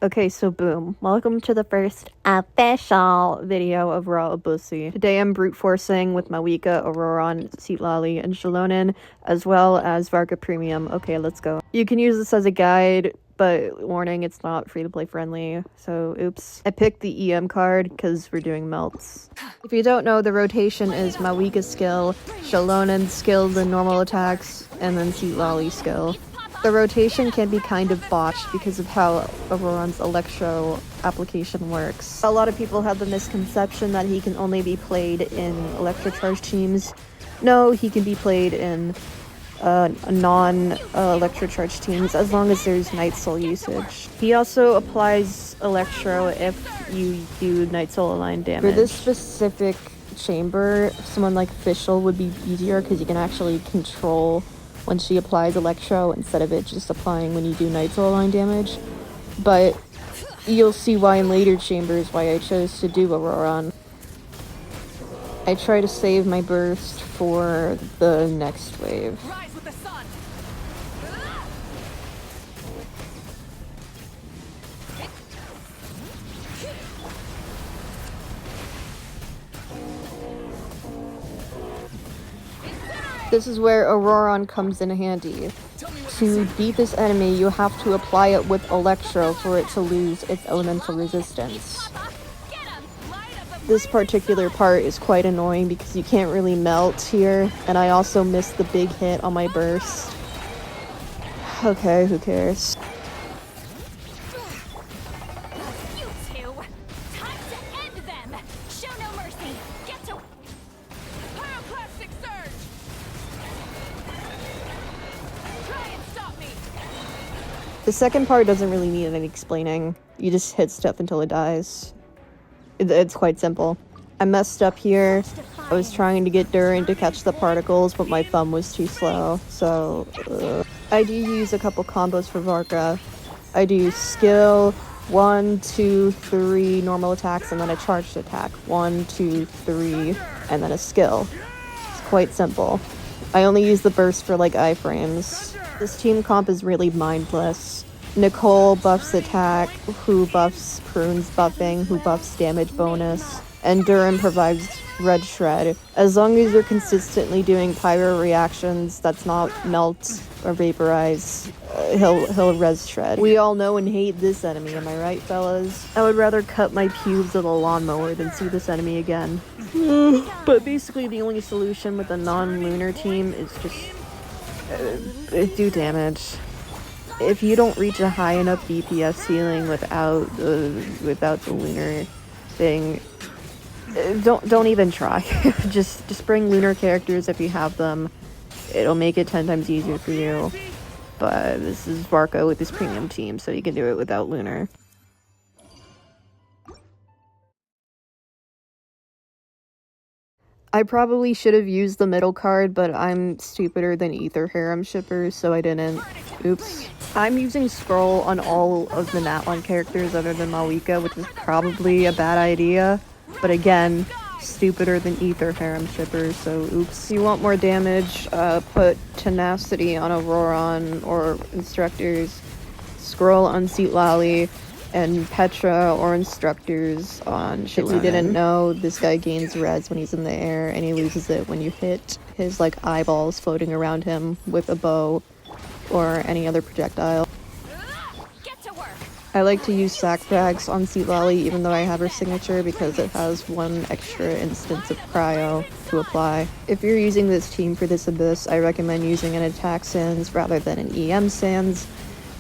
Okay, so boom. Welcome to the first official video of Raw Obusi. Today I'm brute forcing with mavuika, ororon, citlali, and xilonen, as well as varka premium. Okay, let's go. You can use this as a guide, but warning, it's not free-to-play friendly, so oops. I picked the EM card because we're doing melts. If you don't know, the rotation is mavuika skill, xilonen skill, the normal attacks, and then citlali skill. The rotation can be kind of botched because of how ororon's electro application works. A lot of people have the misconception that he can only be played in electrocharge teams. No, he can be played in non-electrocharge teams as long as there's Night Soul usage. He also applies electro if you do Night Soul aligned damage. For this specific chamber, someone like Shill would be easier because you can actually control when she applies electro instead of it just applying when you do Night Soul line damage. But you'll see why in later chambers why I chose to do ororon. I try to save my burst for the next wave. Rise with the sun. This is where ororon comes in handy. To beat this enemy, you have to apply it with electro for it to lose its elemental resistance. This particular part is quite annoying because you can't really melt here, and I also missed the big hit on my burst. Okay, who cares? You two. Time to end them. Show no mercy. Get to pyroclastic surge. Try and stop me. The second part doesn't really need any explaining. You just hit stuff until it dies. It's quite simple. I messed up here. I was trying to get durin to catch the particles, but my thumb was too slow, so I do use a couple combos for varka. I do skill 1, 2, 3 normal attacks, and then a charged attack 1, 2, 3, and then a skill. It's quite simple. I only use the burst for like iframes. This team comp is really mindless. Nicole buffs attack, who buffs prune's buffing, who buffs damage bonus, and durin provides red shred. As long as you're consistently doing pyro reactions that's not melt or vaporize, he'll res shred. We all know and hate this enemy, am I right, fellas? I would rather cut my pubes with a lawnmower than see this enemy again. But basically the only solution with a non-lunar team is just do damage. If you don't reach a high enough DPS ceiling without the lunar thing, don't even try. just bring lunar characters if you have them. It'll make it 10 times easier for you. But this is Varka with his premium team, so you can do it without lunar. I probably should have used the middle card, but I'm stupider than either harem shippers, so I didn't. Oops. I'm using scroll on all of the Natlan characters other than mavuika, which is probably a bad idea. But again, stupider than either harem shippers, so oops. If you want more damage, put tenacity on ororon or instructors, scroll on citlali, and Petra or instructors on shill. If you didn't know, this guy gains res when he's in the air, and he loses it when you hit his like eyeballs floating around him with a bow or any other projectile. Get to work. I like to use sack frags on citlali even though I have her signature because it has one extra instance of cryo to apply. If you're using this team for this abyss, I recommend using an attack sans rather than an EM sans,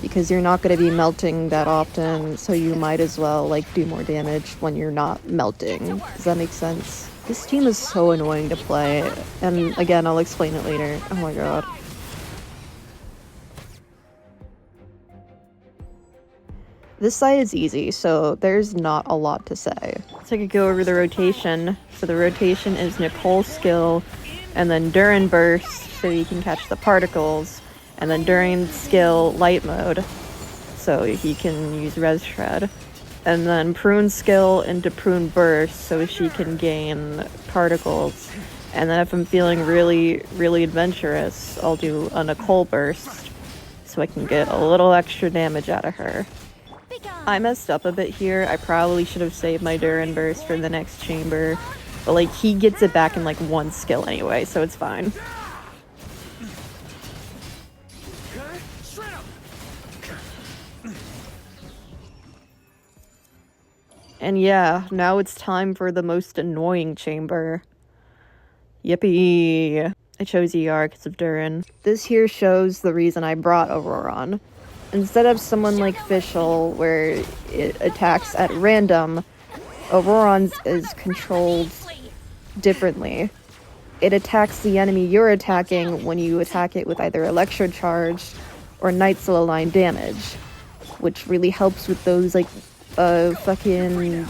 because you're not going to be melting that often, so you might as well like do more damage when you're not melting. Does that make sense? This team is so annoying to play, and again, I'll explain it later. Oh my god. This side is easy, so there's not a lot to say. Let's take a go over the rotation. So the rotation is Nicole skill, and then durin burst, so you can catch the particles, and then durin skill light mode, so he can use res shred, and then prune skill into prune burst, so she can gain particles, and then if I'm feeling really adventurous, I'll do a Nicole burst, so I can get a little extra damage out of her. I messed up a bit here. I probably should have saved my Durin burst for the next chamber. But, like, he gets it back in, like, one skill anyway, so it's fine. And yeah, now it's time for the most annoying chamber. Yippee! I chose ER because of Durin. This here shows the reason I brought ororon. Instead of someone like Fischl, where it attacks at random, ororon's is controlled differently. It attacks the enemy you're attacking when you attack it with either electrocharge or line damage, which really helps with those, like, fucking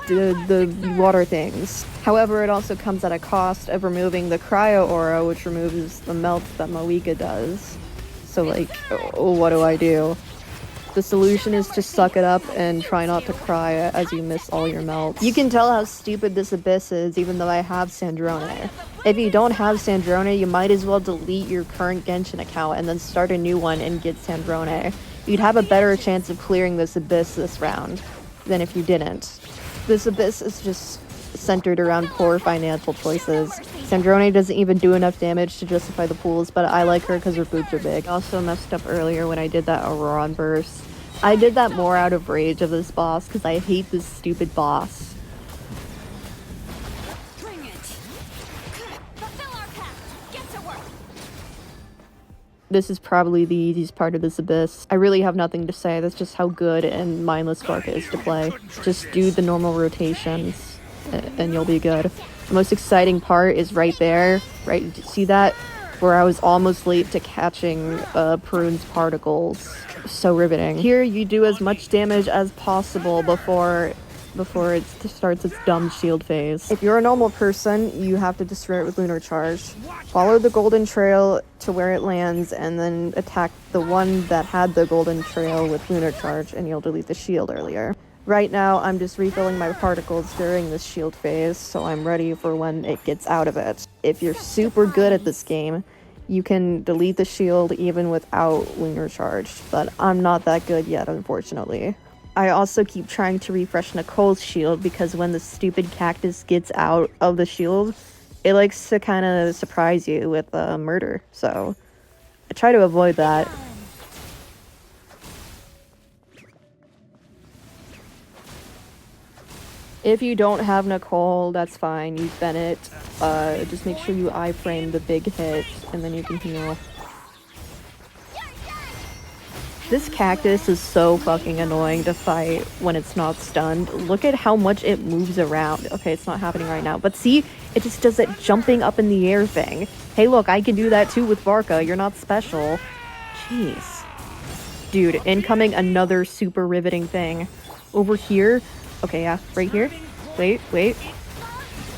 the water things. However, it also comes at a cost of removing the cryo aura, which removes the melt that mavuika does. So, like, what do I do? The solution is to suck it up and try not to cry as you miss all your melts. You can tell how stupid this abyss is, even though I have Sandrone. If you don't have Sandrone, you might as well delete your current Genshin account and then start a new one and get Sandrone. You'd have a better chance of clearing this abyss this round than if you didn't. This abyss is just centered around poor financial choices. Sandrone doesn't even do enough damage to justify the pools, but I like her because her boobs are big. I also messed up earlier when I did that ororon burst. I did that more out of rage of this boss because I hate this stupid boss. Bring it. Fulfill our pact. Get to work. This is probably the easiest part of this abyss. I really have nothing to say. That's just how good and mindless Varka is to play. Just do the normal rotations and you'll be good. The most exciting part is right there. Right, see that? Where I was almost late to catching Prune's particles. So riveting. Here you do as much damage as possible before it starts its dumb shield phase. If you're a normal person, you have to destroy it with lunar charge. Follow the golden trail to where it lands and then attack the one that had the golden trail with lunar charge and you'll delete the shield earlier. Right now, I'm just refilling my particles during this shield phase, so I'm ready for when it gets out of it. If you're super good at this game, you can delete the shield even without lunar charge, but I'm not that good yet, unfortunately. I also keep trying to refresh Nicole's shield because when the stupid cactus gets out of the shield, it likes to kind of surprise you with murder, so I try to avoid that. If you don't have Nicole, that's fine. Use Bennett. Just make sure you iframe the big hit, and then you can heal. This cactus is so fucking annoying to fight when it's not stunned. Look at how much it moves around. Okay, it's not happening right now. But see, it just does that jumping up in the air thing. Hey, look, I can do that too with Varka. You're not special. Jeez. Dude, incoming another super riveting thing. Over here. Okay, yeah, right here. Wait.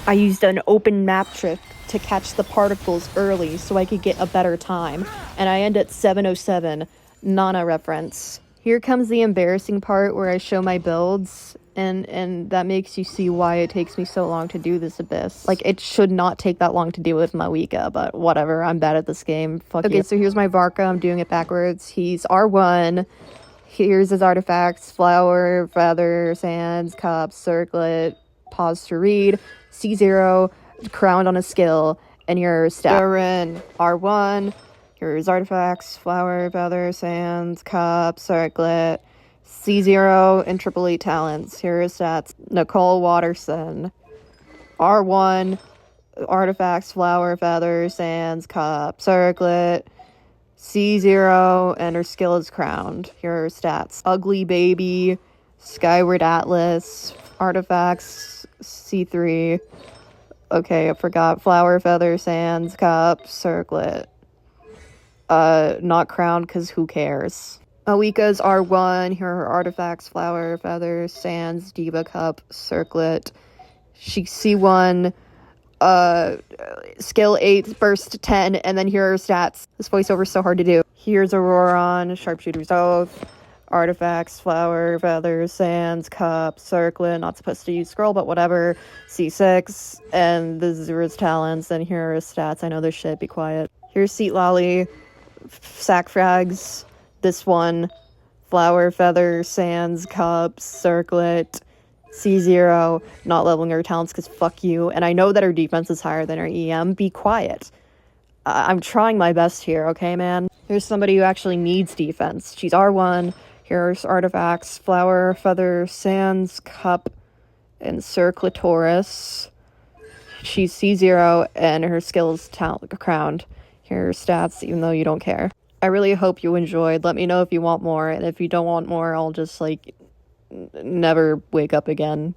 I used an open map trick to catch the particles early so I could get a better time. And I end at 7:07. Nana reference. Here comes the embarrassing part where I show my builds, and that makes you see why it takes me so long to do this abyss. Like, it should not take that long to do with mavuika, but whatever, I'm bad at this game. Fuck okay, you. So here's my Varka, I'm doing it backwards. He's R1. Here's his artifacts: flower, feather, sands, cup, circlet, pause to read, C0, crowned on a skill, and your stat. Durin, R1. Here's artifacts: flower, feather, sands, cup, circlet, C0, and triple E talents. Here are stats: Nicole Watterson, R1, artifacts: flower, feather, sands, cup, circlet, C0, and her skill is crowned. Here are her stats: ugly baby, skyward atlas, artifacts, C3. Okay, I forgot. Flower, feather, sands, cup, circlet. Not crowned because who cares? Mavuika's R1. Here are her artifacts: flower, feather, sands, diva, cup, circlet. She's C1. Skill 8, burst 10, and then here are her stats. This voiceover's so hard to do. Here's ororon, sharpshooter's oath, artifacts: flower, feather, sands, cup, circlet. Not supposed to use scroll, but whatever. C6, and this is his talents, and here are his stats. I know this shit, be quiet. Here's citlali, sack frags, this one, Flower, Feather, Sands, Cup, Circlet, C0, not leveling her talents because fuck you. And I know that her defense is higher than her EM. Be quiet. I'm trying my best here, okay, man? Here's somebody who actually needs defense. She's R1. Here's artifacts. Flower, Feather, Sands, Cup, and Circletoris. She's C0, and her skill is crowned. Here are her stats, even though you don't care. I really hope you enjoyed. Let me know if you want more, and if you don't want more, I'll just, like, never wake up again.